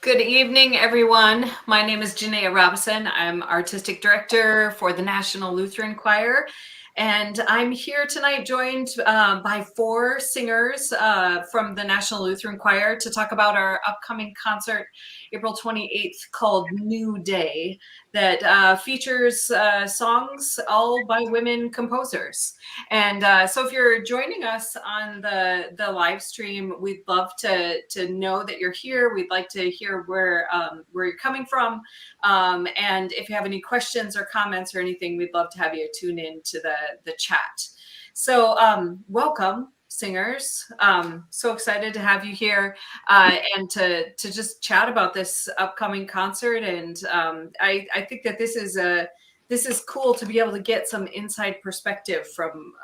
Good evening, everyone. My name is Jennaya Robison. I'm Artistic Director for the National Lutheran Choir. And I'm here tonight joined by 4 singers from the National Lutheran Choir to talk about our upcoming concert, April 28th, called New Day, that features songs all by women composers. And so if you're joining us on the live stream, we'd love to know that you're here. We'd like to hear where you're coming from. And if you have any questions or comments or anything, we'd love to have you tune in to the chat. So welcome, singers. So excited to have you here and to just chat about this upcoming concert. And I think that this is cool to be able to get some inside perspective from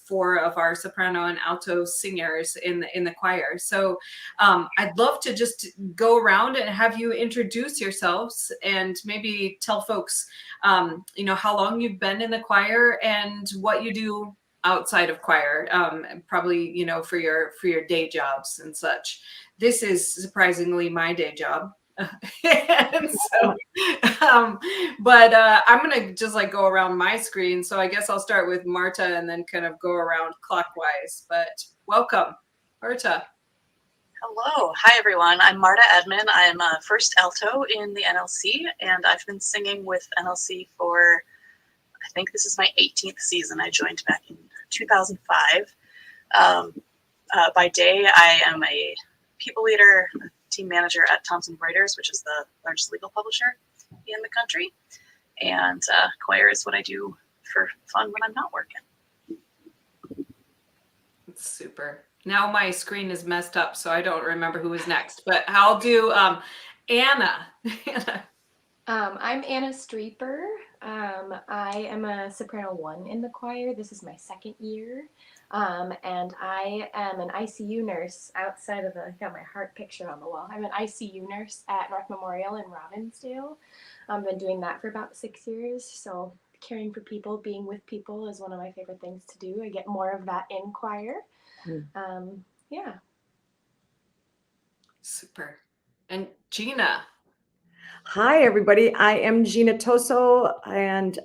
4 of our soprano and alto singers in the choir. So I'd love to just go around and have you introduce yourselves and maybe tell folks, how long you've been in the choir and what you do outside of choir, probably, for your day jobs and such. This is surprisingly my day job. And so, but I'm gonna just go around my screen. So I guess I'll start with Marta and then kind of go around clockwise. But welcome, Marta. Hello. Hi, everyone. I'm Marta Edman. I'm a first alto in the NLC, and I've been singing with NLC for, I think this is my 18th season. I joined back in 2005. By day, I am a people leader, team manager at Thomson Reuters, which is the largest legal publisher in the country. And choir is what I do for fun when I'm not working. That's super. Now my screen is messed up, so I don't remember who was next. But I'll do Anna. I'm Anna Streeper. I am a soprano 1 in the choir. This is my 2nd year. And I am an ICU nurse outside of I got my heart picture on the wall. I'm an ICU nurse at North Memorial in Robbinsdale. I've been doing that for about 6 years. So caring for people, being with people is one of my favorite things to do. I get more of that in choir. Yeah. Super. And Gina. Hi, everybody. I am Gina Toso, and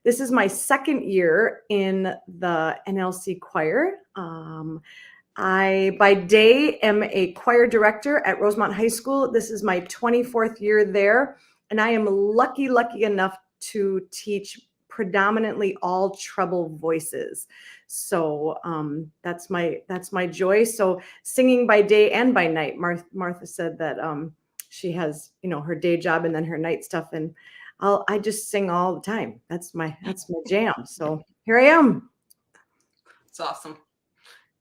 this is my 2nd year in the NLC choir. I, by day, am a choir director at Rosemont High School. This is my 24th year there, and I am lucky enough to teach predominantly all treble voices. So that's my joy. So singing by day and by night. Martha said that she has, her day job and then her night stuff, and I just sing all the time. That's my jam. So here I am. It's awesome.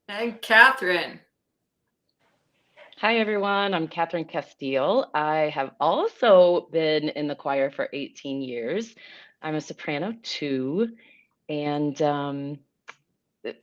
And Catherine. Hi, everyone. I'm Catherine Castile. I have also been in the choir for 18 years. I'm a soprano 2, and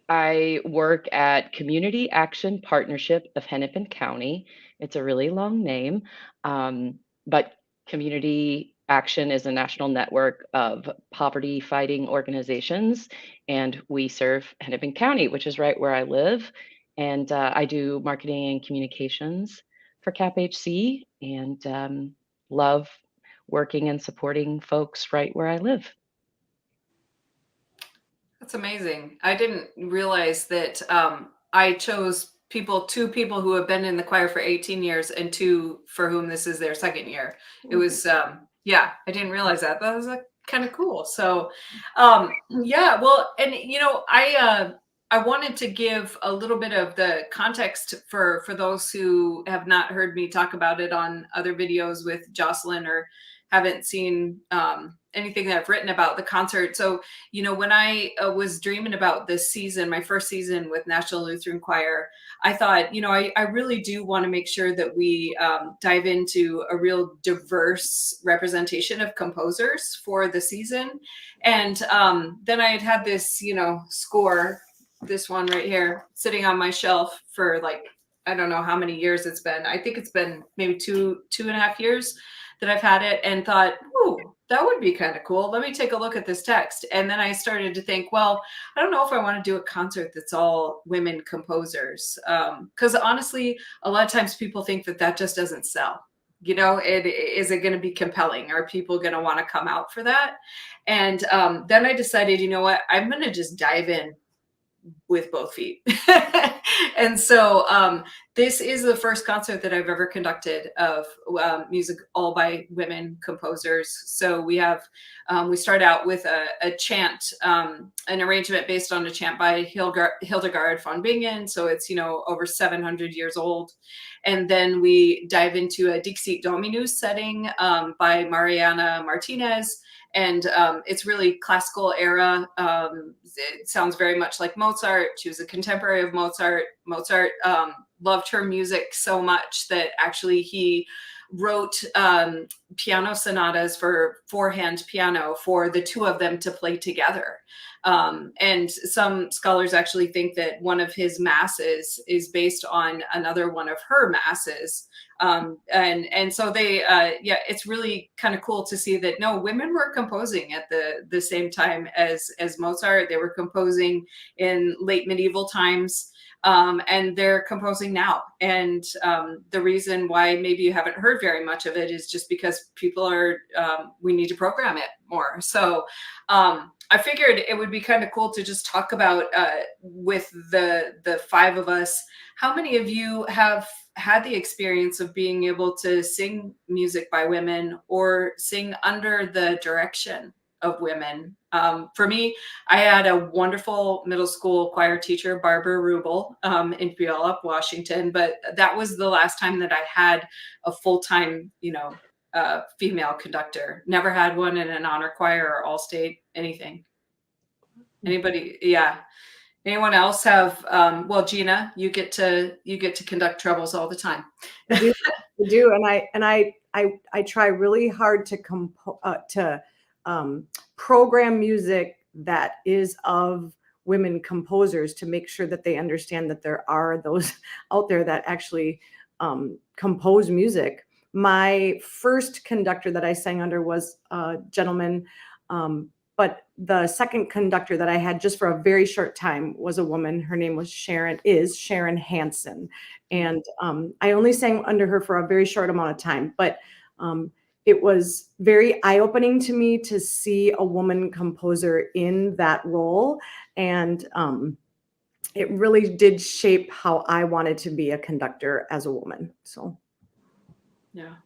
I work at Community Action Partnership of Hennepin County. It's a really long name, but Community Action is a national network of poverty fighting organizations, and we serve Hennepin County, which is right where I live. And I do marketing and communications for CAPHC, and love working and supporting folks right where I live. That's amazing. I didn't realize that I chose 2 people who have been in the choir for 18 years and 2 for whom this is their 2nd year. It was, I didn't realize that. That was kind of cool. So, yeah, well, and, I wanted to give a little bit of the context for those who have not heard me talk about it on other videos with Jocelyn or haven't seen anything that I've written about the concert. So, when I was dreaming about this season, my first season with National Lutheran Choir, I thought, I really do want to make sure that we dive into a real diverse representation of composers for the season. And then I had this, score, this one right here, sitting on my shelf for I don't know how many years it's been. I think it's been maybe 2.5 years that I've had it, and thought, ooh, that would be kind of cool. Let me take a look at this text. And then I started to think, well, I don't know if I want to do a concert that's all women composers. Because honestly, a lot of times people think that just doesn't sell. You know, is it going to be compelling? Are people going to want to come out for that? And then I decided, you know what, I'm going to just dive in with both feet. And so this is the first concert that I've ever conducted of music all by women composers. So we start out with a chant, an arrangement based on a chant by Hildegard von Bingen. So it's, you know, over 700 years old. And then we dive into a Dixit Dominus setting by Mariana Martinez. And it's really classical era. It sounds very much like Mozart. She was a contemporary of Mozart. Mozart loved her music so much that actually he wrote piano sonatas for four-hand piano for the two of them to play together. And some scholars actually think that one of his masses is based on another one of her masses. And so they, it's really kind of cool to see that no, women were composing at the same time as Mozart. They were composing in late medieval times. And they're composing now. And the reason why maybe you haven't heard very much of it is just because people are, we need to program it more. So I figured it would be kind of cool to just talk about with the five of us, how many of you have had the experience of being able to sing music by women or sing under the direction of women? For me, I had a wonderful middle school choir teacher, Barbara Rubel, in Puyallup, Washington, but that was the last time that I had a full-time, female conductor. Never had one in an honor choir or all state, anything. Anybody? Yeah. Anyone else have? Well, Gina, you get to conduct trebles all the time. I do, and I try really hard to program music that is of women composers to make sure that they understand that there are those out there that actually compose music. My first conductor that I sang under was a gentleman, but the second conductor that I had just for a very short time was a woman. Her name was Sharon Hansen. And I only sang under her for a very short amount of time, but it was very eye-opening to me to see a woman composer in that role. And it really did shape how I wanted to be a conductor as a woman. So, yeah.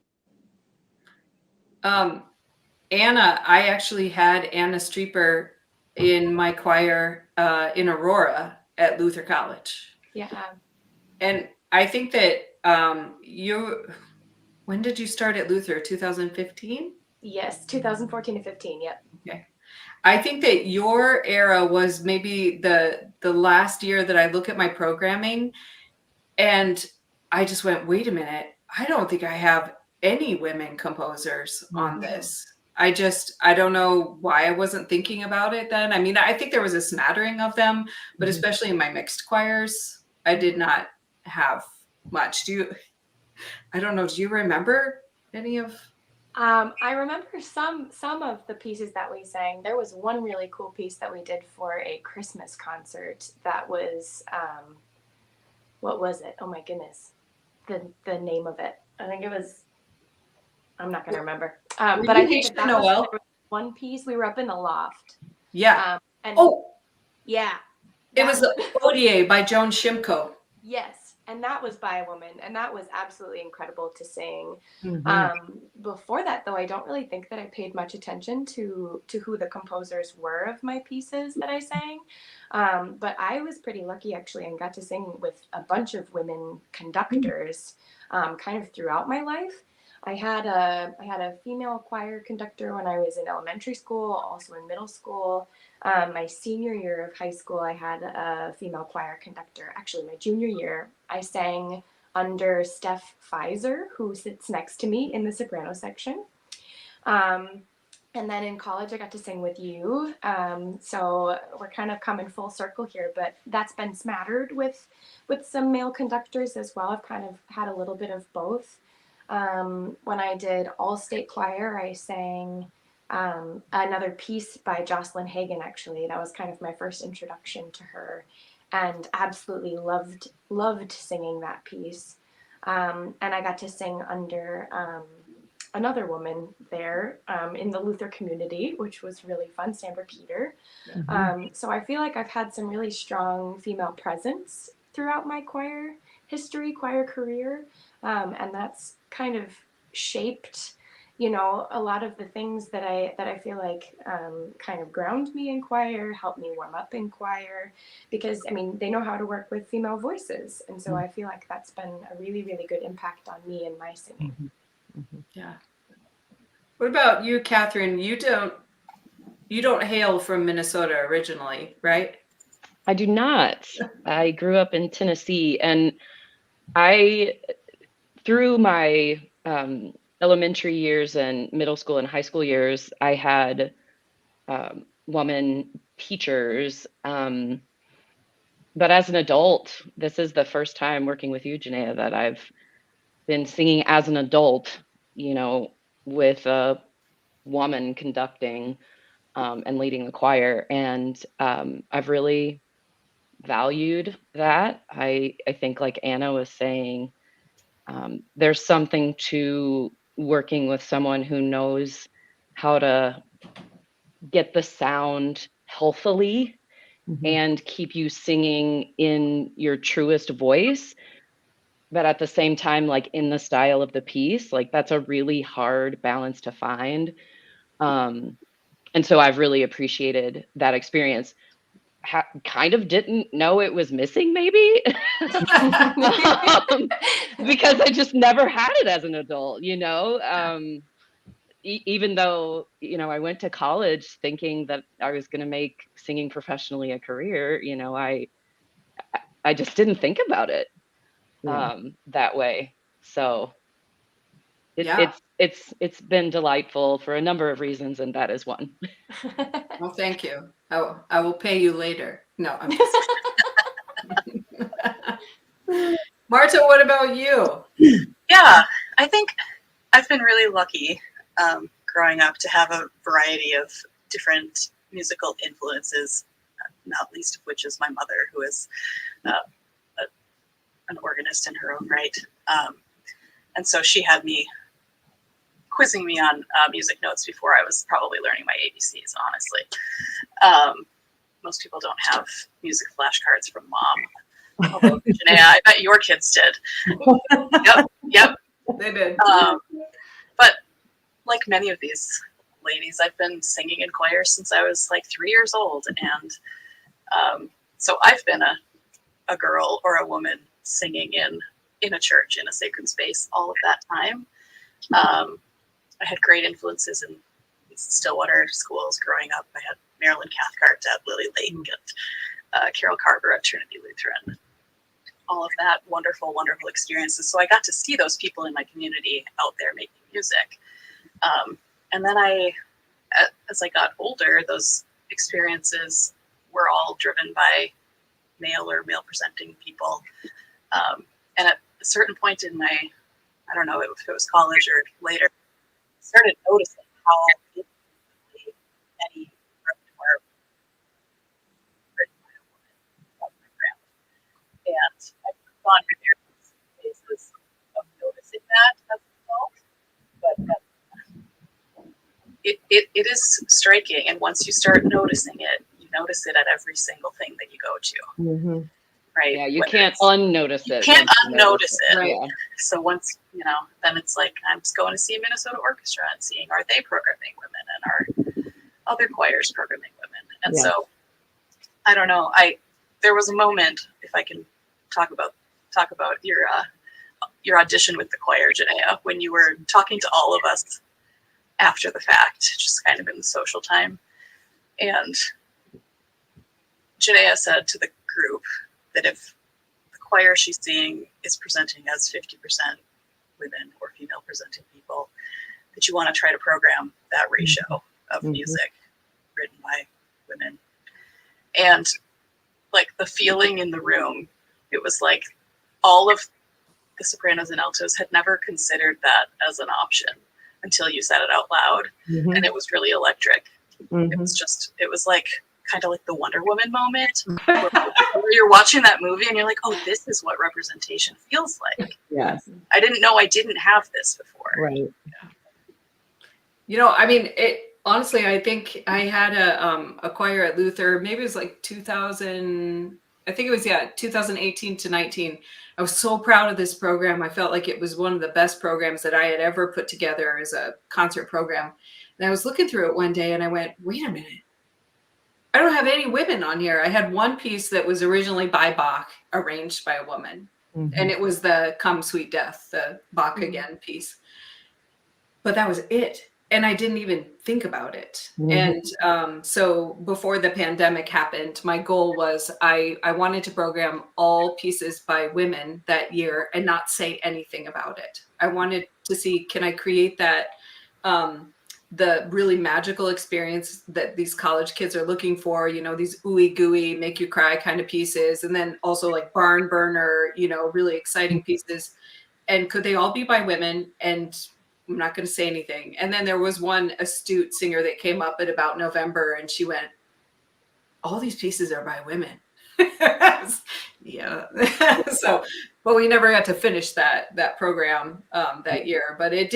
Anna, I actually had Anna Streeper in my choir in Aurora at Luther College. Yeah. And I think that when did you start at Luther? 2015? Yes, 2014 to 15. Yep. Okay. I think that your era was maybe the last year that I look at my programming and I just went, wait a minute, I don't think I have any women composers on this. I don't know why I wasn't thinking about it then. I mean, I think there was a smattering of them, but especially in my mixed choirs, I did not have much. I don't know, do you remember any of? I remember some of the pieces that we sang. There was one really cool piece that we did for a Christmas concert that was, what was it? Oh my goodness. The name of it. I think it was, I'm not going to remember. But I think that was one piece. We were up in the loft. Yeah. Yeah. It was Odier by Joan Shimko. Yes. And that was by a woman. And that was absolutely incredible to sing. Before that, though, I don't really think that I paid much attention to who the composers were of my pieces that I sang. But I was pretty lucky, actually, and got to sing with a bunch of women conductors kind of throughout my life. I had a female choir conductor when I was in elementary school, also in middle school. My senior year of high school, I had a female choir conductor. Actually, my junior year, I sang under Steph Pfizer, who sits next to me in the soprano section. And then in college, I got to sing with you. So we're kind of coming full circle here, but that's been smattered with some male conductors as well. I've kind of had a little bit of both. When I did all-state choir, I sang another piece by Jocelyn Hagen, actually. That was kind of my first introduction to her, and absolutely loved singing that piece. And I got to sing under another woman there in the Luther community, which was really fun, Sandra Peter. So I feel like I've had some really strong female presence throughout my choir history, choir career, and that's kind of shaped, a lot of the things that I feel like kind of ground me in choir, help me warm up in choir, because I mean they know how to work with female voices, and so I feel like that's been a really, really good impact on me and my singing. Yeah. What about you, Catherine? You don't hail from Minnesota originally, right? I do not. I grew up in Tennessee, and through my elementary years and middle school and high school years, I had woman teachers. But as an adult, this is the first time working with you, Jennaya, that I've been singing as an adult, with a woman conducting and leading the choir. And I've really valued that. I think, like Anna was saying, there's something to working with someone who knows how to get the sound healthily and keep you singing in your truest voice, but at the same time, like in the style of the piece. Like that's a really hard balance to find. And so I've really appreciated that experience. Kind of didn't know it was missing, maybe, because I just never had it as an adult, even though, I went to college thinking that I was going to make singing professionally a career. I just didn't think about it that way. So Yeah. it's been delightful for a number of reasons, and that is one. Well, thank you. I will pay you later. No, I'm just Marta, what about you? Yeah, I think I've been really lucky growing up to have a variety of different musical influences, not least of which is my mother, who is an organist in her own right. And so she had me quizzing me on music notes before I was probably learning my ABCs, honestly. Most people don't have music flashcards from mom. Although, Jennaya, I bet your kids did. Yep. They did. But like many of these ladies, I've been singing in choir since I was like 3 years old. And so I've been a girl or a woman singing in a church, in a sacred space, all of that time. I had great influences in Stillwater schools growing up. I had Marilyn Cathcart at Lily Lake and Carol Carver at Trinity Lutheran. All of that wonderful, wonderful experiences. So I got to see those people in my community out there making music. And then as I got older, those experiences were all driven by male or male presenting people. And at a certain point in my, I don't know if it was college or later, I started noticing how infrequently any repertoire written by a woman was programmed. And I've gone through various phases of noticing that as a result, but it is striking. And once you start noticing it, you notice it at every single thing that you go to. Right? Yeah, you can't unnotice it. You can't unnotice it. Right. Yeah. So once, then it's like, I'm just going to see a Minnesota orchestra and seeing, are they programming women, and are other choirs programming women? And so, I don't know. There was a moment, if I can talk about your audition with the choir, Jennaya, when you were talking to all of us after the fact, just kind of in the social time. And Jennaya said to the group that if the choir she's seeing is presenting as 50% women or female presenting people, that you want to try to program that ratio of music written by women. And like the feeling in the room, it was like all of the sopranos and altos had never considered that as an option until you said it out loud. And it was really electric. It was like kind of like the Wonder Woman moment where you're watching that movie and you're like, oh, this is what representation feels like. Yes. I didn't know I didn't have this before. Right. You know, I mean, honestly, I think I had a choir at Luther. Maybe it was like 2000. I think it was 2018 to 19. I was so proud of this program. I felt like it was one of the best programs that I had ever put together as a concert program. And I was looking through it one day and I went, wait a minute. I don't have any women on here. I had one piece that was originally by Bach, arranged by a woman. Mhm. And it was the Come Sweet Death, the Bach again piece. But that was it. And I didn't even think about it. And so before the pandemic happened, my goal was I wanted to program all pieces by women that year and not say anything about it. I wanted to see, can I create that, the really magical experience that these college kids are looking for, you know, these ooey gooey, make you cry kind of pieces. And then also like barn burner, you know, really exciting pieces. And could they all be by women? And I'm not going to say anything. And then there was one astute singer that came up at about November and she went, all these pieces are by women. Yeah. So, but we never got to finish that program that year. But it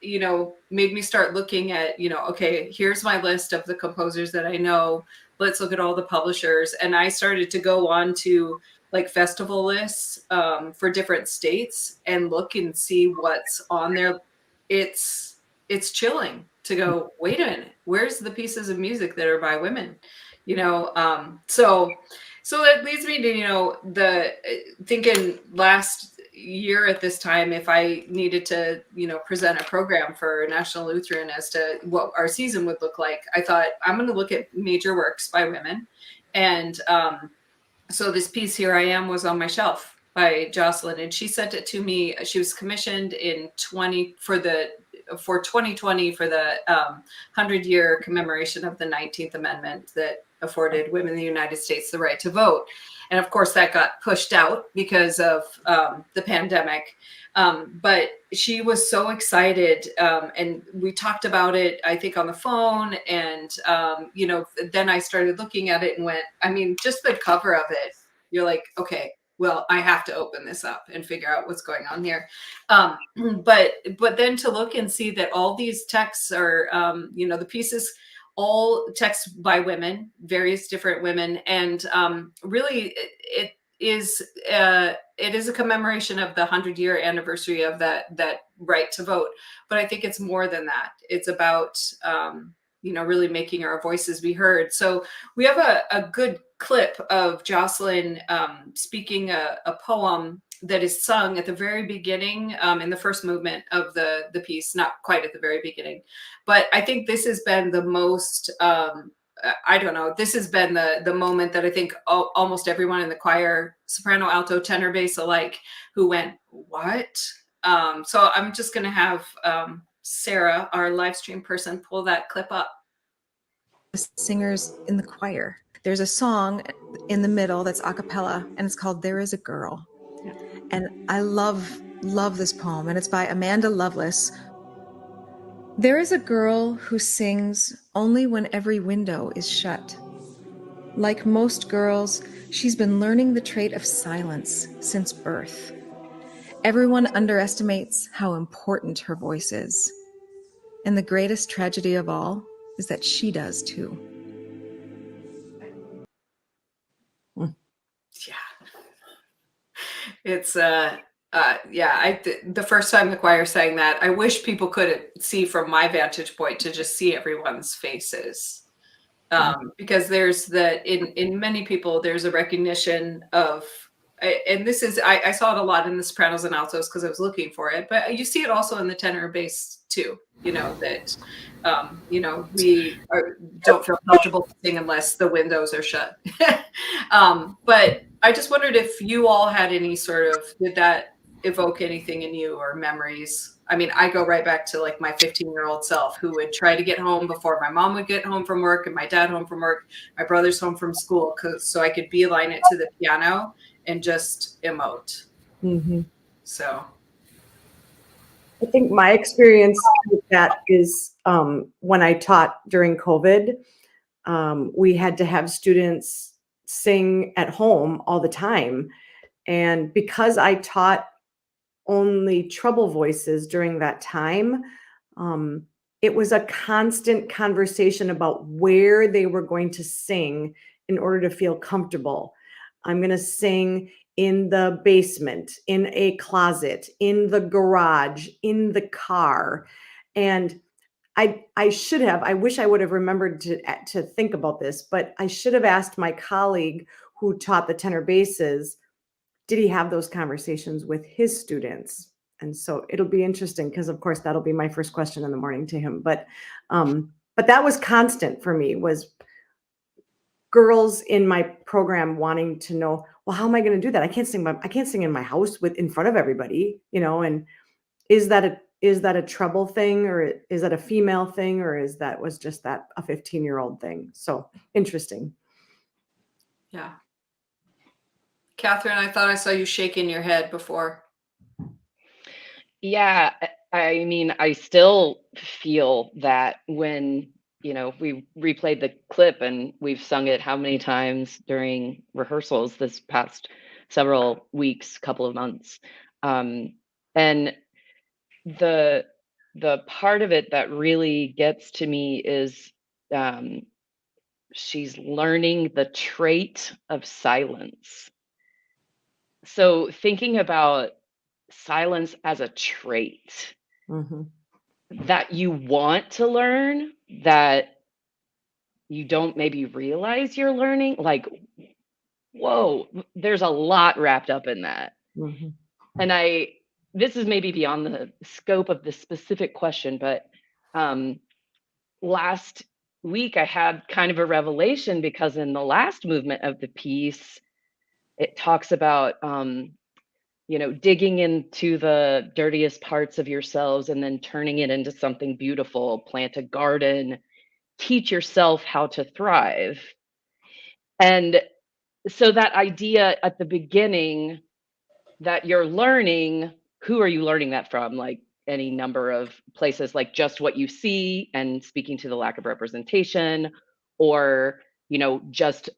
you know, made me start looking at, you know, okay, here's my list of the composers that I know. Let's look at all the publishers. And I started to go on to like festival lists for different states and look and see what's on there. It's chilling to go, wait a minute, where's the pieces of music that are by women? You know, so that leads me to, you know, the thinking last year at this time, if I needed to, you know, present a program for National Lutheran as to what our season would look like, I thought I'm going to look at major works by women. And so this piece, Here I Am, was on my shelf by Jocelyn, and she sent it to me. She was commissioned in 2020 for the 100-year commemoration of the 19th Amendment that afforded women in the United States the right to vote. And of course, that got pushed out because of the pandemic. But she was so excited, and we talked about it, I think, on the phone. And you know, then I started looking at it and went, I mean, just the cover of it, you're like, okay, well, I have to open this up and figure out what's going on here. But then to look and see that all these texts are, you know, the pieces, all texts by women, various different women, and really it is a commemoration of the 100-year anniversary of that right to vote. But I think it's more than that. It's about you know, really making our voices be heard. So we have a good clip of Jocelyn speaking a poem that is sung at the very beginning in the first movement of the piece, not quite at the very beginning. But I think this has been the most, I don't know, this has been the moment that I think almost everyone in the choir, soprano, alto, tenor, bass alike, who went, what? So I'm just going to have Sarah, our live stream person, pull that clip up. Singers in the choir. There's a song in the middle that's a cappella, and it's called There Is a Girl. Yeah. And I love this poem, and it's by Amanda Lovelace. There is a girl who sings only when every window is shut. Like most girls, she's been learning the trait of silence since birth. Everyone underestimates how important her voice is. And the greatest tragedy of all is that she does too. Yeah. It's the first time the choir sang that, I wish people could see from my vantage point to just see everyone's faces. Because there's in many people, there's a recognition of, and this is, I saw it a lot in the sopranos and altos because I was looking for it, but you see it also in the tenor and bass too, you know, that, you know, we don't feel comfortable to sing unless the windows are shut. But I just wondered if you all had any sort of, did that evoke anything in you or memories? I mean, I go right back to like my 15-year-old self who would try to get home before my mom would get home from work and my dad home from work, my brother's home from school, so I could beeline it to the piano and just emote. Mm-hmm. So I think my experience with that is when I taught during COVID, We had to have students sing at home all the time. And because I taught only treble voices during that time, it was a constant conversation about where they were going to sing in order to feel comfortable. I'm going to sing in the basement, in a closet, in the garage, in the car. And I should have, I wish I would have remembered to think about this, but I should have asked my colleague who taught the tenor basses, did he have those conversations with his students? And so it'll be interesting because, of course, that'll be my first question in the morning to him. But that was constant for me, was girls in my program wanting to know, well, how am I going to do that? I can't sing in my house in front of everybody, and is that a treble thing, or is that a female thing, or was just that a 15-year-old thing? So interesting. Yeah. Catherine, I thought I saw you shaking your head before. Yeah, I mean, I still feel that when, we replayed the clip and we've sung it how many times during rehearsals this past several weeks, couple of months. And the part of it that really gets to me is she's learning the trait of silence. So thinking about silence as a trait that you want to learn, that you don't maybe realize you're learning, like, whoa, there's a lot wrapped up in that. And this is maybe beyond the scope of the specific question, but last week I had kind of a revelation, because in the last movement of the piece, it talks about digging into the dirtiest parts of yourselves and then turning it into something beautiful. Plant a garden, teach yourself how to thrive. And so that idea at the beginning that you're learning, who are you learning that from? Like any number of places, like just what you see and speaking to the lack of representation, or, just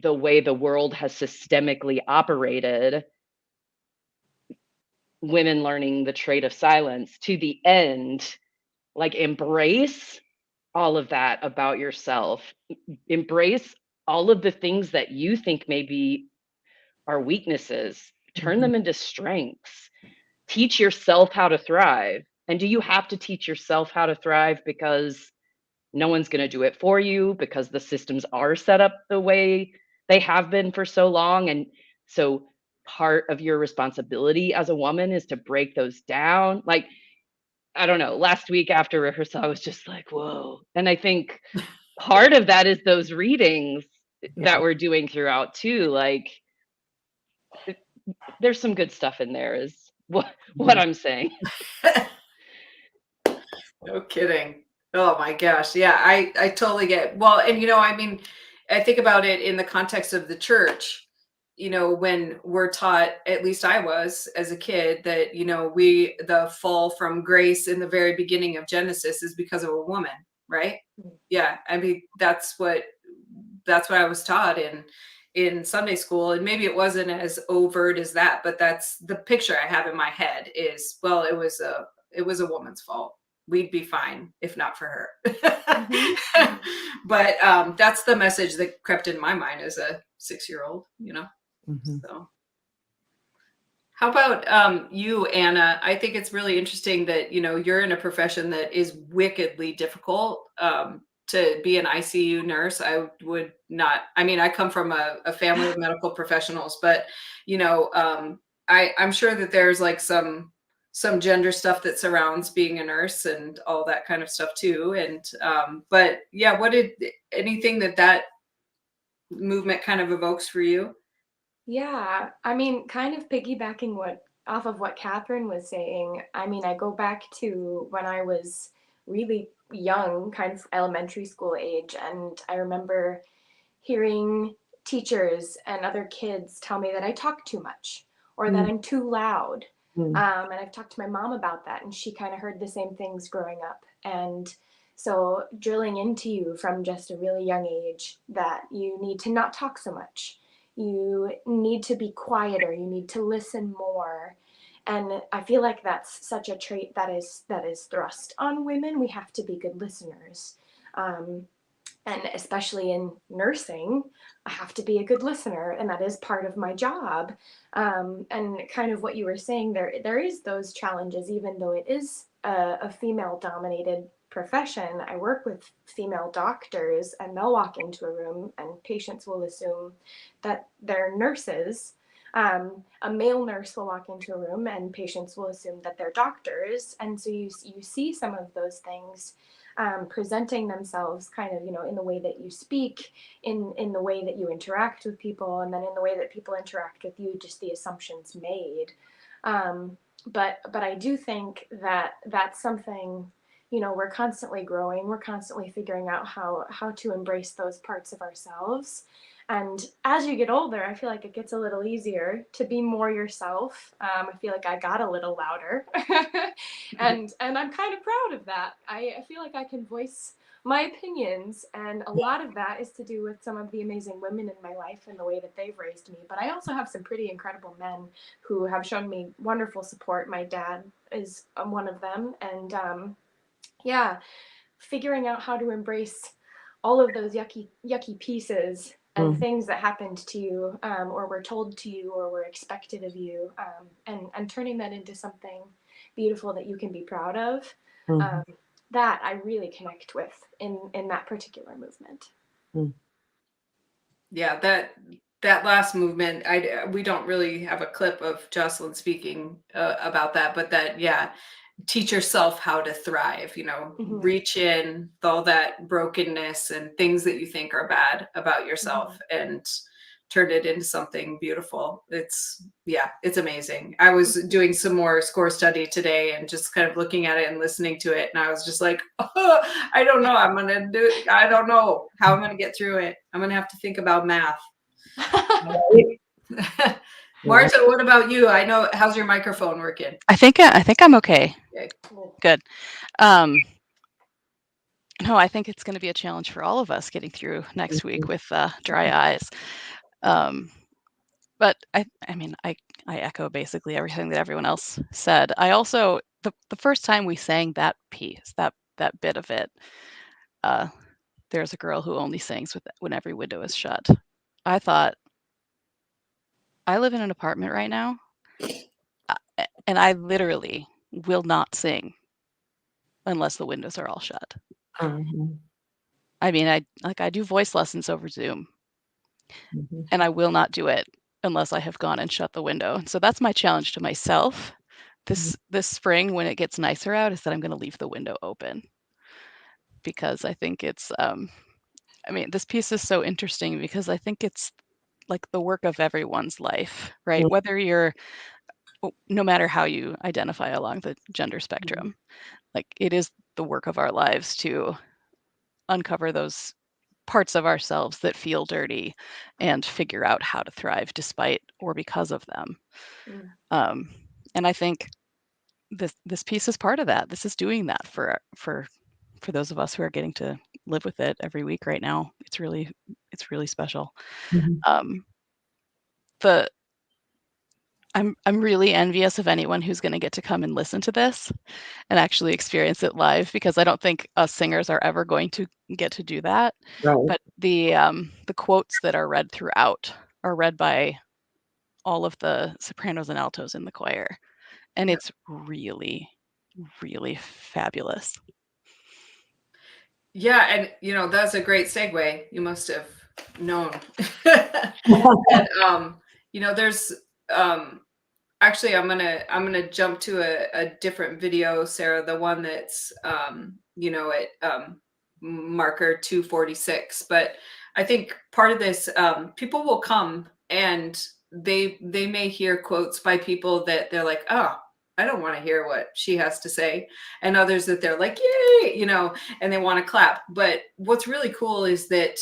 the way the world has systemically operated, women learning the trait of silence, to the end, like embrace all of that about yourself, embrace all of the things that you think maybe are weaknesses, turn them into strengths, teach yourself how to thrive. And do you have to teach yourself how to thrive because no one's going to do it for you, because the systems are set up the way they have been for so long? And so part of your responsibility as a woman is to break those down. Like, I don't know, last week after rehearsal, I was just like, whoa. And I think part of that is those readings that we're doing throughout too. Like, there's some good stuff in there, is what I'm saying. No kidding. Oh my gosh. Yeah, I totally get. Well, and I mean, I think about it in the context of the church, when we're taught, at least I was as a kid, that, the fall from grace in the very beginning of Genesis is because of a woman, right? Yeah. I mean, that's what I was taught in Sunday school. And maybe it wasn't as overt as that, but that's the picture I have in my head is, well, it was a woman's fault. We'd be fine if not for her. But that's the message that crept in my mind as a 6-year-old, So how about you, Anna? I think it's really interesting that, you're in a profession that is wickedly difficult. To be an ICU nurse, I would not. I mean, I come from a family of medical professionals, but I'm sure that there's like some gender stuff that surrounds being a nurse and all that kind of stuff too. And but yeah, what did anything that movement kind of evokes for you? Yeah, I mean, kind of piggybacking off of what Catherine was saying. I mean, I go back to when I was really young, kind of elementary school age, and I remember hearing teachers and other kids tell me that I talk too much or that I'm too loud. And I've talked to my mom about that, and she kind of heard the same things growing up. And So drilling into you from just a really young age that you need to not talk so much. You need to be quieter. You need to listen more. And I feel like that's such a trait that is thrust on women. We have to be good listeners. And especially in nursing, I have to be a good listener, and that is part of my job. And kind of what you were saying, there is those challenges, even though it is a female-dominated profession. I work with female doctors, and they'll walk into a room, and patients will assume that they're nurses. A male nurse will walk into a room, and patients will assume that they're doctors, and so you see some of those things presenting themselves kind of, in the way that you speak, in the way that you interact with people, and then in the way that people interact with you, just the assumptions made. But I do think that that's something, we're constantly growing, we're constantly figuring out how to embrace those parts of ourselves. And as you get older, I feel like it gets a little easier to be more yourself. I feel like I got a little louder, and I'm kind of proud of that. I feel like I can voice my opinions, and a lot of that is to do with some of the amazing women in my life and the way that they've raised me. But I also have some pretty incredible men who have shown me wonderful support. My dad is one of them, and yeah, figuring out how to embrace all of those yucky pieces and things that happened to you, or were told to you, or were expected of you, and turning that into something beautiful that you can be proud of. That I really connect with in that particular movement. Yeah, that last movement, we don't really have a clip of Jocelyn speaking about that, but that, yeah, teach yourself how to thrive, reach in all that brokenness and things that you think are bad about yourself and turn it into something beautiful. It's amazing. I was doing some more score study today and just kind of looking at it and listening to it. And I was just like, oh, I don't know. I don't know how I'm going to get through it. I'm going to have to think about math. Marta, what about you? I know, how's your microphone working? I think I'm okay. Okay. Good. No, I think it's going to be a challenge for all of us getting through next week with dry eyes. But I mean, I echo basically everything that everyone else said. I also, the first time we sang that piece, that bit of it, there's a girl who only sings when every window is shut. I thought, I live in an apartment right now, and I literally will not sing unless the windows are all shut. I mean, I do voice lessons over Zoom, and I will not do it unless I have gone and shut the window. So that's my challenge to myself this spring when it gets nicer out, is that I'm going to leave the window open, because I think it's I mean, this piece is so interesting because I think it's like the work of everyone's life, right? Whether you're, no matter how you identify along the gender spectrum, like it is the work of our lives to uncover those parts of ourselves that feel dirty and figure out how to thrive despite or because of them. And I think this piece is part of that. This is doing that for those of us who are getting to live with it every week right now. It's really special. I'm really envious of anyone who's going to get to come and listen to this and actually experience it live, because I don't think us singers are ever going to get to do that. Right. But the quotes that are read throughout are read by all of the sopranos and altos in the choir, and it's really, really fabulous. Yeah, and that's a great segue. You must have known. And there's actually I'm gonna jump to a different video, Sarah, the one that's at marker 246. But I think part of this, people will come and they may hear quotes by people that they're like, oh, I don't want to hear what she has to say, and others that they're like, yay, and they want to clap. But what's really cool is that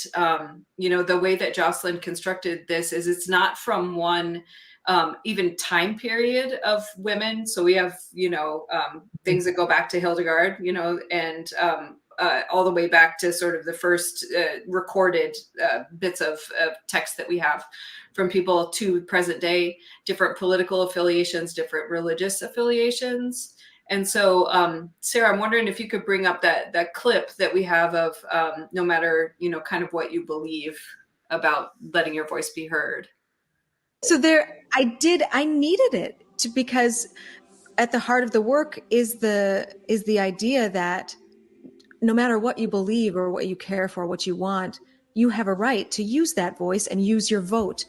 the way that Jocelyn constructed this is it's not from one even time period of women. So we have things that go back to Hildegard, and all the way back to sort of the first recorded bits of text that we have from people to present day, different political affiliations, different religious affiliations. And so, Sarah, I'm wondering if you could bring up that clip that we have of no matter, kind of what you believe about letting your voice be heard. So I needed it because at the heart of the work is the idea that no matter what you believe or what you care for, what you want, you have a right to use that voice and use your vote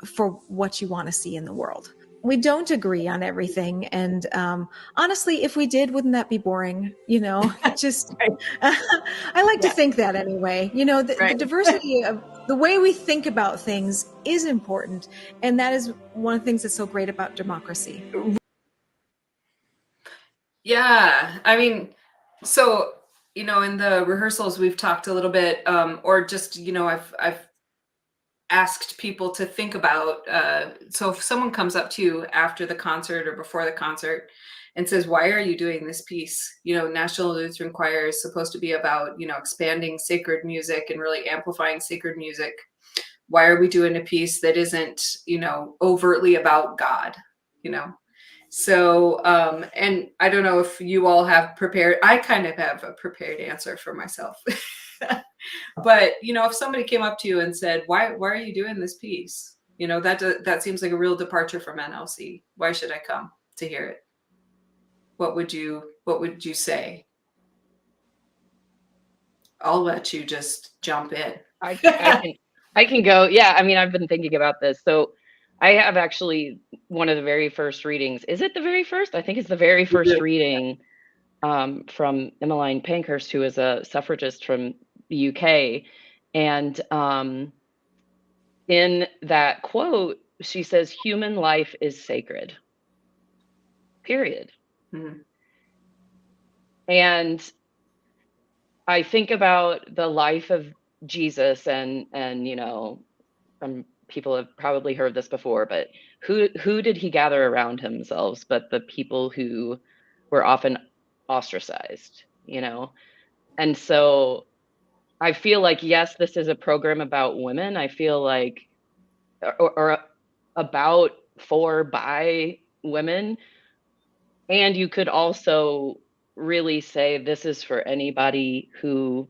for what you want to see in the world. We don't agree on everything. And honestly, if we did, wouldn't that be boring? Just, I like to think that anyway. The diversity of the way we think about things is important. And that is one of the things that's so great about democracy. Yeah. I mean, so, in the rehearsals, we've talked a little bit, or just, I've asked people to think about, so if someone comes up to you after the concert or before the concert and says, why are you doing this piece? National Lutheran Choir is supposed to be about, expanding sacred music and really amplifying sacred music. Why are we doing a piece that isn't, overtly about God, So, and I don't know if you all have prepared, I kind of have a prepared answer for myself. But, if somebody came up to you and said, why are you doing this piece? That seems like a real departure from NLC. Why should I come to hear it? What would you say? I'll let you just jump in. I can go. Yeah. I mean, I've been thinking about this. So I have actually one of the very first readings. Is it the very first? I think it's the very first reading from Emmeline Pankhurst, who is a suffragist from the UK. And in that quote, she says, human life is sacred, period. Mm-hmm. And I think about the life of Jesus and people have probably heard this before, but who did he gather around himself but the people who were often ostracized, And so I feel like, yes, this is a program about women. I feel like, or about, for, by women. And you could also really say this is for anybody who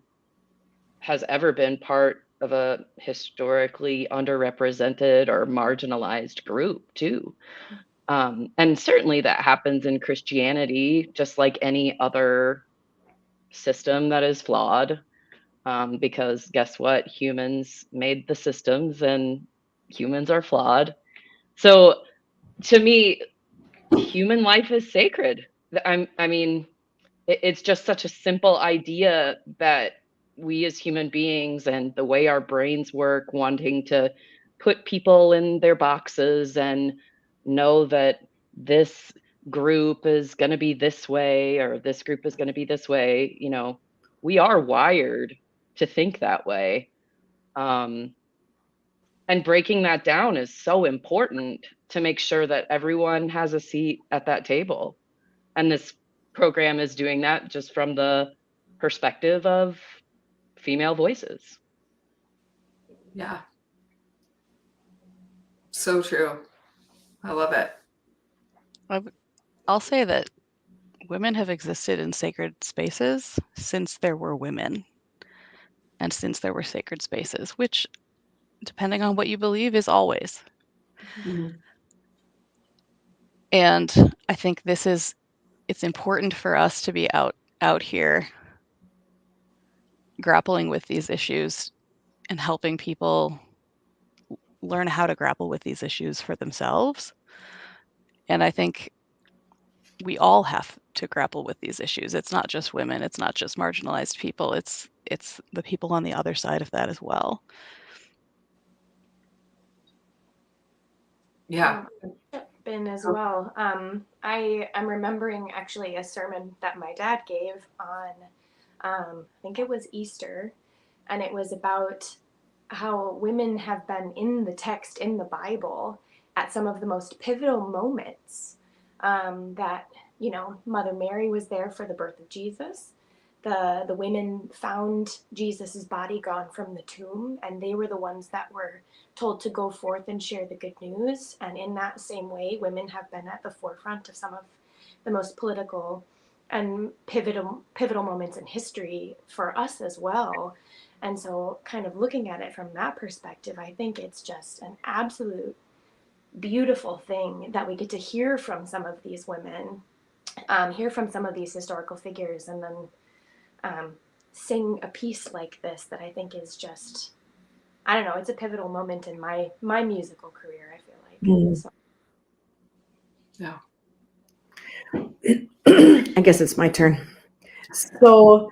has ever been part of a historically underrepresented or marginalized group too. And certainly that happens in Christianity, just like any other system that is flawed. Because guess what? Humans made the systems and humans are flawed. So to me, human life is sacred. I mean, it's just such a simple idea that we as human beings and the way our brains work, wanting to put people in their boxes and know that this group is going to be this way or this group is going to be this way, we are wired to think that way. And breaking that down is so important to make sure that everyone has a seat at that table. And this program is doing that just from the perspective of female voices. Yeah. So true. I love it. I'll say that women have existed in sacred spaces since there were women and since there were sacred spaces, which, depending on what you believe, is always. Mm-hmm. And I think it's important for us to be out here grappling with these issues and helping people learn how to grapple with these issues for themselves. And I think we all have to grapple with these issues. It's not just women, it's not just marginalized people, it's the people on the other side of that as well. Yeah. Been as well. I'm remembering actually a sermon that my dad gave on, I think it was Easter, and it was about how women have been in the text in the Bible at some of the most pivotal moments. That Mother Mary was there for the birth of Jesus, the women found Jesus's body gone from the tomb, and they were the ones that were told to go forth and share the good news. And in that same way, women have been at the forefront of some of the most political and pivotal moments in history for us as well. And so kind of looking at it from that perspective, I think it's just an absolute beautiful thing that we get to hear from some of these women, hear from some of these historical figures, and then sing a piece like this that I think is just, I don't know, it's a pivotal moment in my musical career, I feel like. So. Yeah. I guess it's my turn. So,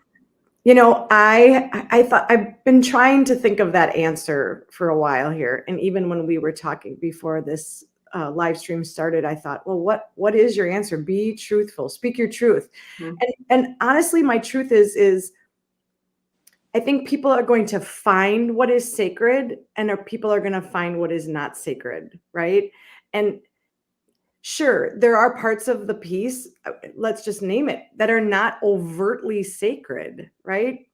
I thought I've been trying to think of that answer for a while here. And even when we were talking before this live stream started, I thought, well, what is your answer? Be truthful, speak your truth. Mhm. And honestly, my truth is I think people are going to find what is sacred, and people are going to find what is not sacred, right? And sure, there are parts of the piece, let's just name it, that are not overtly sacred, right?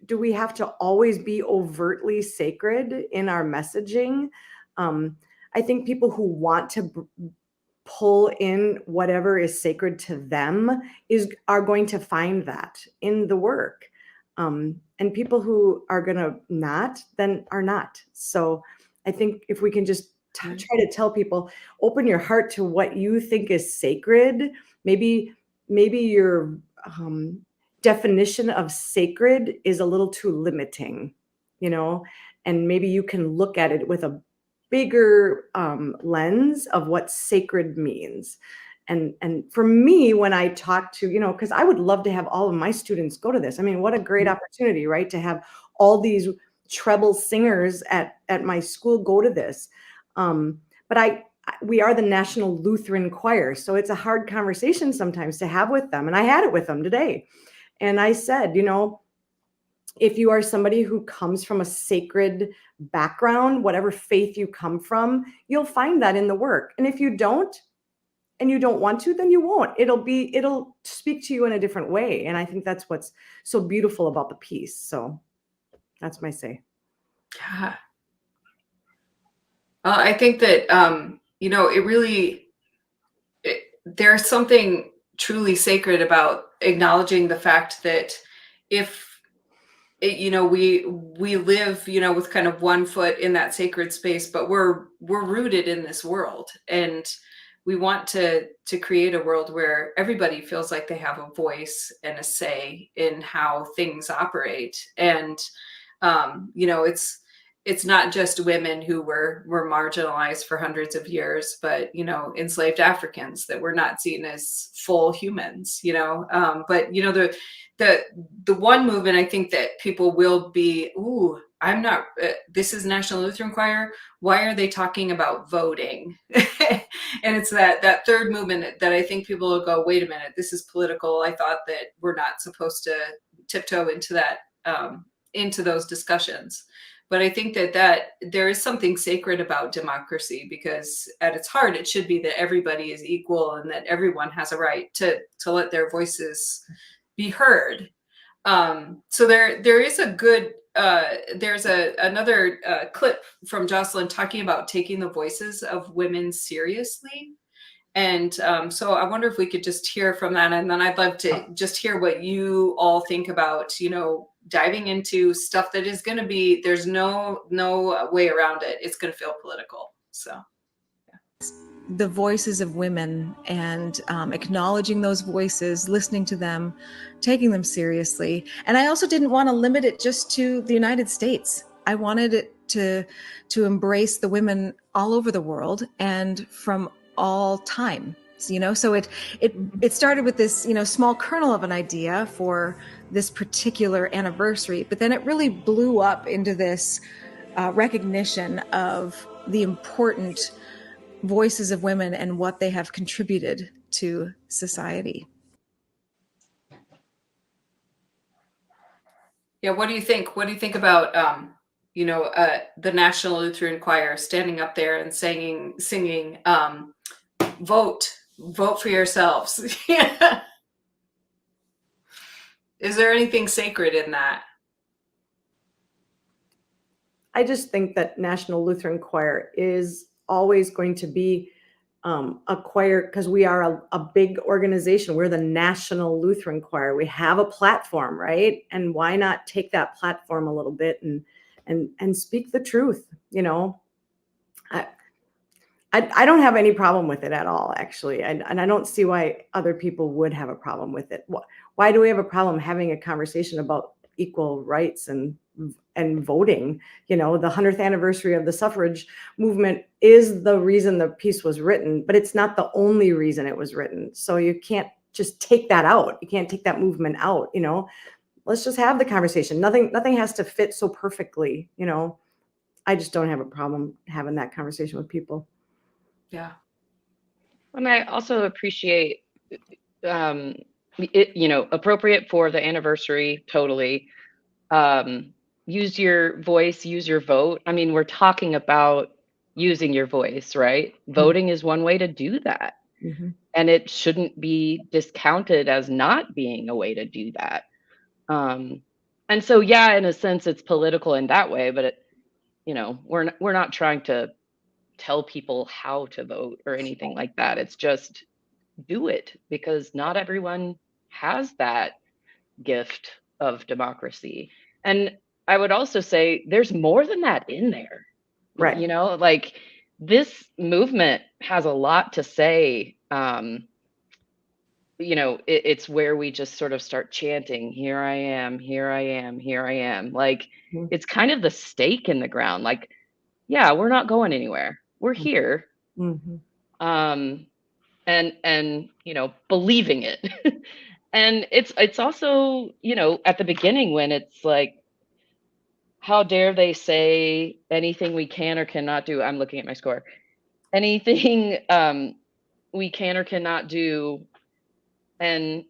Do we have to always be overtly sacred in our messaging? I think people who want to pull in whatever is sacred to them are going to find that in the work. And people who are going to not, then are not. So I think if we can just try to tell people, open your heart to what you think is sacred. Maybe your definition of sacred is a little too limiting, and maybe you can look at it with a bigger lens of what sacred means. And for me, when I talk to, because I would love to have all of my students go to this. I mean, what a great opportunity, right? To have all these treble singers at my school go to this. But we are the National Lutheran Choir, so it's a hard conversation sometimes to have with them. And I had it with them today. And I said, if you are somebody who comes from a sacred background, whatever faith you come from, you'll find that in the work. And if you don't, and you don't want to, then you won't. It'll speak to you in a different way. And I think that's what's so beautiful about the piece. So that's my say. Yeah. I think that, there's something truly sacred about acknowledging the fact that if, we live, with kind of one foot in that sacred space, but we're rooted in this world, and we want to create a world where everybody feels like they have a voice and a say in how things operate. And, it's not just women who were marginalized for hundreds of years, but, enslaved Africans that were not seen as full humans, but, the one movement, I think that people will be, I'm not, this is National Lutheran Choir. Why are they talking about voting? And it's that third movement that I think people will go, wait a minute, this is political. I thought that we're not supposed to tiptoe into that, into those discussions. But I think that there is something sacred about democracy, because at its heart, it should be that everybody is equal and that everyone has a right to let their voices be heard. So there is a good, there's another clip from Jocelyn talking about taking the voices of women seriously. And so I wonder if we could just hear from that. And then I'd love to just hear what you all think about, diving into stuff that is going to be, there's no way around it. It's going to feel political. So. The voices of women, and acknowledging those voices, listening to them, taking them seriously. And I also didn't want to limit it just to the United States. I wanted it to embrace the women all over the world and from all time. So it started with this, small kernel of an idea for this particular anniversary, but then it really blew up into this recognition of the important voices of women and what they have contributed to society. Yeah, what do you think? What do you think about the National Lutheran Choir standing up there and singing vote for yourselves? Is there anything sacred in that? I just think that National Lutheran Choir is always going to be a choir, because we are a big organization. We're the National Lutheran Choir. We have a platform, right? And why not take that platform a little bit and speak the truth? You know, I don't have any problem with it at all, actually, and I don't see why other people would have a problem with it. Why do we have a problem having a conversation about equal rights and voting? You know, the 100th anniversary of the suffrage movement is the reason the piece was written, but it's not the only reason it was written. So you can't just take that out. You can't take that movement out. You know, let's just have the conversation. Nothing has to fit so perfectly. You know, I just don't have a problem having that conversation with people. Yeah. And I also appreciate it, you know, appropriate for the anniversary, totally. Use your voice, use your vote. I mean, we're talking about using your voice, right? Voting is one way to do that. Mm-hmm. And it shouldn't be discounted as not being a way to do that. And so, yeah, in a sense, it's political in that way, but you know, we're not trying to tell people how to vote or anything like that. It's just do it, because not everyone has that gift of democracy. And I would also say there's more than that in there. Right. You know, like this movement has a lot to say. You know, it's where we just sort of start chanting, here I am, here I am, here I am. Like it's kind of the stake in the ground. Like, yeah, we're not going anywhere. We're here. Mm-hmm. And you know, believing it. And it's also, you know, at the beginning when it's like, how dare they say anything we can or cannot do. I'm looking at my score. Anything we can or cannot do. And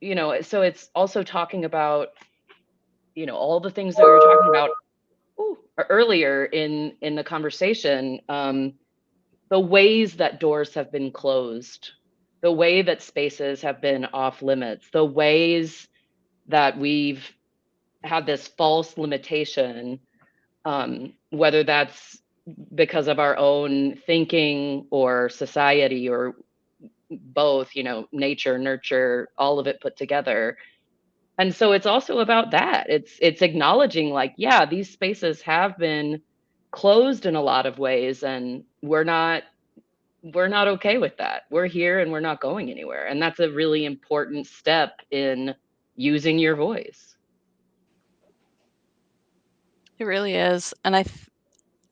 you know, so it's also talking about, you know, all the things that we were talking about earlier in the conversation, the ways that doors have been closed, the way that spaces have been off limits, the ways that we've had this false limitation, whether that's because of our own thinking or society or both, you know, nature, nurture, all of it put together. And so it's also about that. It's acknowledging like, yeah, these spaces have been closed in a lot of ways, and we're not okay with that. We're here and we're not going anywhere. And that's a really important step in using your voice. It really is. And I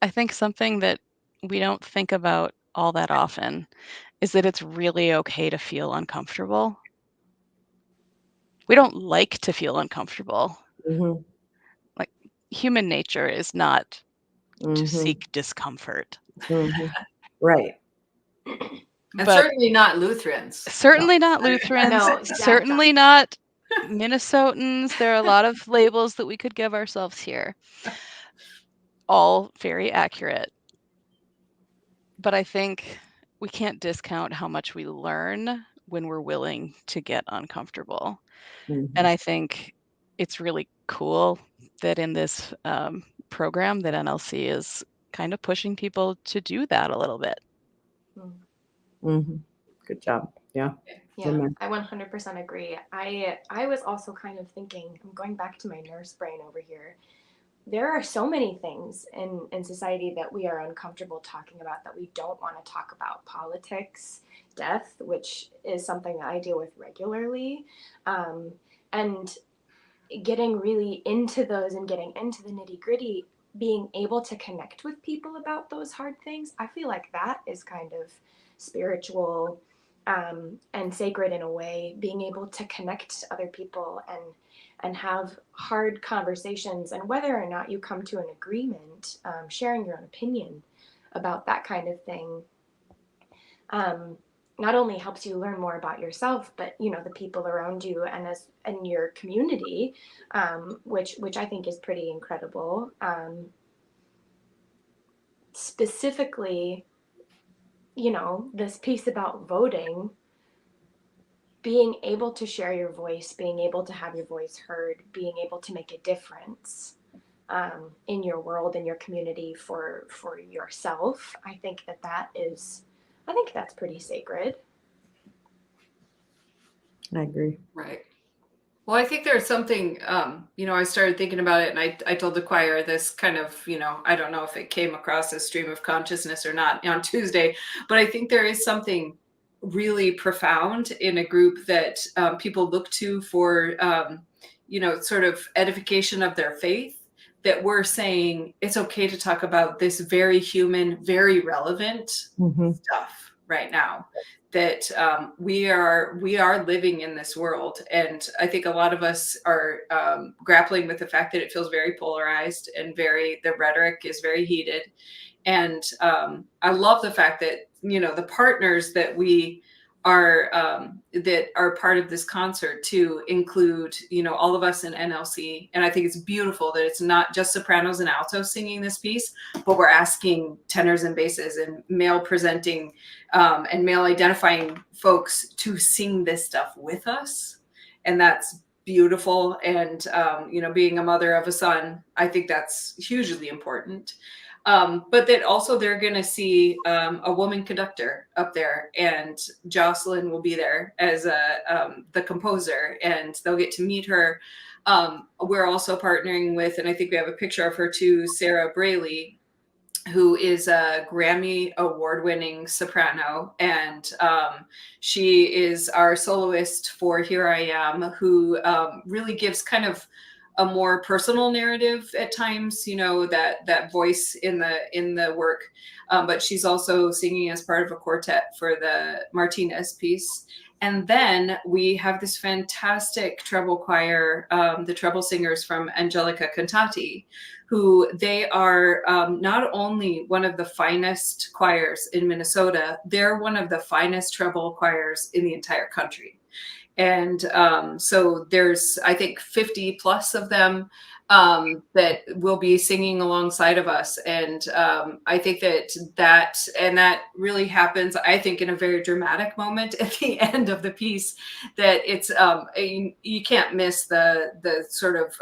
think something that we don't think about all that often is that it's really okay to feel uncomfortable. We don't like to feel uncomfortable. Mm-hmm. Like human nature is not Mm-hmm. to seek discomfort. Mm-hmm. Right. And But certainly not Lutherans. certainly not Lutherans, No, exactly. certainly not Minnesotans. There are a lot of labels that we could give ourselves here. All very accurate. But I think we can't discount how much we learn when we're willing to get uncomfortable. Mm-hmm. And I think it's really cool that in this program that NLC is kind of pushing people to do that a little bit. Mm-hmm. Good job. Yeah. Yeah, Amen. I 100% agree. I was also kind of thinking, I'm going back to my nurse brain over here. There are so many things in society that we are uncomfortable talking about, that we don't want to talk about. Politics, death, which is something that I deal with regularly, and getting really into those and getting into the nitty gritty, being able to connect with people about those hard things. I feel like that is kind of spiritual and sacred in a way, being able to connect to other people and have hard conversations, and whether or not you come to an agreement, sharing your own opinion about that kind of thing, not only helps you learn more about yourself, but you know, the people around you and your community, which I think is pretty incredible. Specifically, you know, this piece about voting, being able to share your voice, being able to have your voice heard, being able to make a difference in your world, in your community, for yourself. I think that's pretty sacred. I agree. Right. Well, I think there's something, I started thinking about it, and I told the choir this kind of, I don't know if it came across as stream of consciousness or not on Tuesday, but I think there is something really profound in a group that people look to for, sort of edification of their faith, that we're saying it's okay to talk about this very human, very relevant stuff right now. That we are living in this world, and I think a lot of us are grappling with the fact that it feels very polarized and the rhetoric is very heated. And I love the fact that the partners that we are that are part of this concert to include all of us in NLC, and I think it's beautiful that it's not just sopranos and altos singing this piece, but we're asking tenors and basses and male presenting and male identifying folks to sing this stuff with us, and that's beautiful. And being a mother of a son, I think that's hugely important. But that also they're going to see a woman conductor up there, and Jocelyn will be there as the composer, and they'll get to meet her. We're also partnering with, and I think we have a picture of her too, Sarah Braley, who is a Grammy award-winning soprano, and she is our soloist for Here I Am, who really gives kind of a more personal narrative at times, that voice in the work. But she's also singing as part of a quartet for the Martinez piece. And then we have this fantastic treble choir, the treble singers from Angelica Cantati, who they are not only one of the finest choirs in Minnesota, they're one of the finest treble choirs in the entire country. And so there's, I think, 50 plus of them that will be singing alongside of us. And I think that really happens, I think, in a very dramatic moment at the end of the piece, that it's, you can't miss the sort of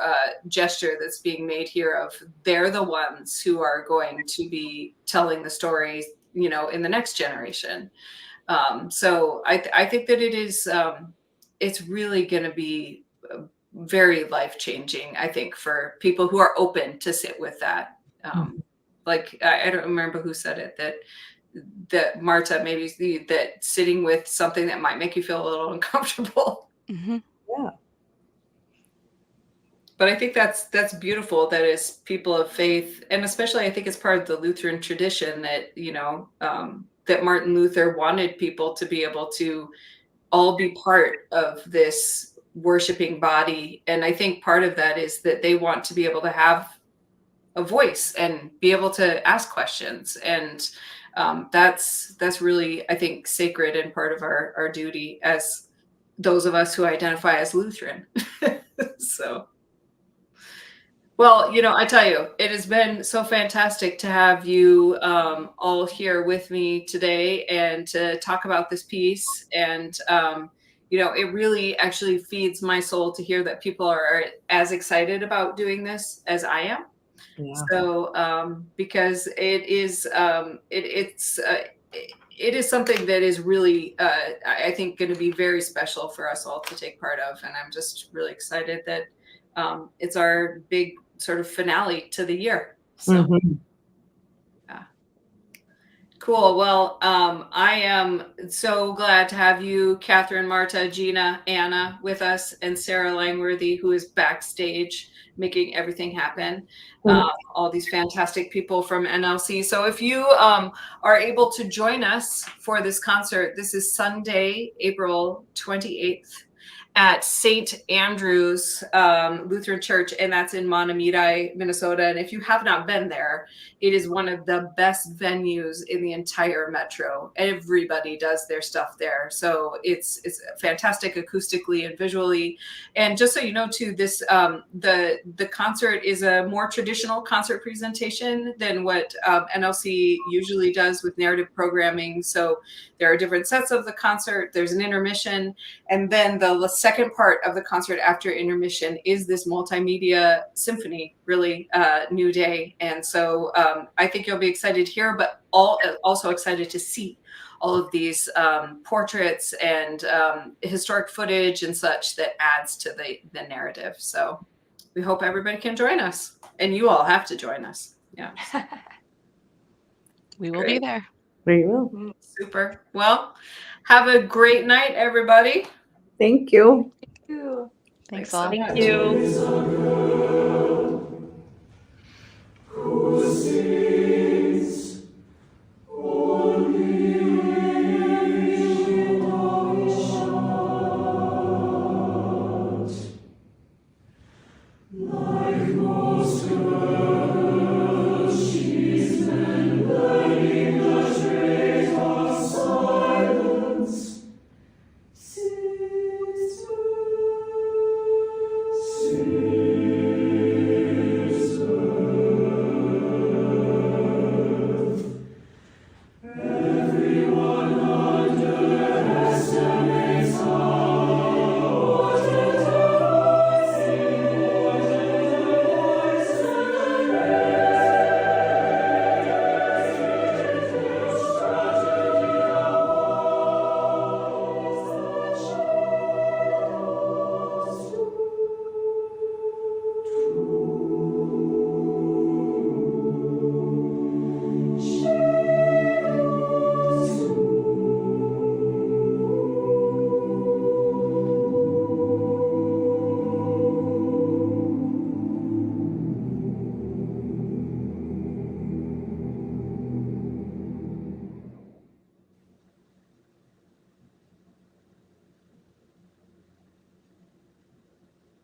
gesture that's being made here of they're the ones who are going to be telling the story, in the next generation. So I think that it is, it's really going to be very life-changing, I think, for people who are open to sit with that. Like, I don't remember who said it, that Marta, maybe that sitting with something that might make you feel a little uncomfortable. Mm-hmm. Yeah. But I think that's beautiful, that is people of faith, and especially I think it's part of the Lutheran tradition that, that Martin Luther wanted people to be able to all be part of this worshiping body. And I think part of that is that they want to be able to have a voice and be able to ask questions. And that's really, I think, sacred and part of our duty as those of us who identify as Lutheran. So, well, I tell you, it has been so fantastic to have you all here with me today and to talk about this piece. And, it really actually feeds my soul to hear that people are as excited about doing this as I am. Yeah. So, because it is, it is something that is really, I think, going to be very special for us all to take part of. And I'm just really excited that it's our big sort of finale to the year. So, yeah. Cool. Well, I am so glad to have you, Catherine, Marta, Gina, Anna with us, and Sarah Langworthy, who is backstage making everything happen. All these fantastic people from NLC. So if you are able to join us for this concert, this is Sunday, April 28th at St. Andrew's Lutheran Church, and that's in Mahtomedi, Minnesota. And if you have not been there, it is one of the best venues in the entire metro. Everybody does their stuff there, so it's fantastic acoustically and visually. And just so you know, too, this the concert is a more traditional concert presentation than what NLC usually does with narrative programming. So there are different sets of the concert. There's an intermission, and then the second part of the concert after intermission is this multimedia symphony, really new day. And so I think you'll be excited to hear, but also excited to see all of these portraits and historic footage and such that adds to the narrative. So we hope everybody can join us, and you all have to join us. Yeah. We will be there. We will. Super. Well, have a great night, everybody. Thank you. Ooh. Thanks so all. much. Thank you.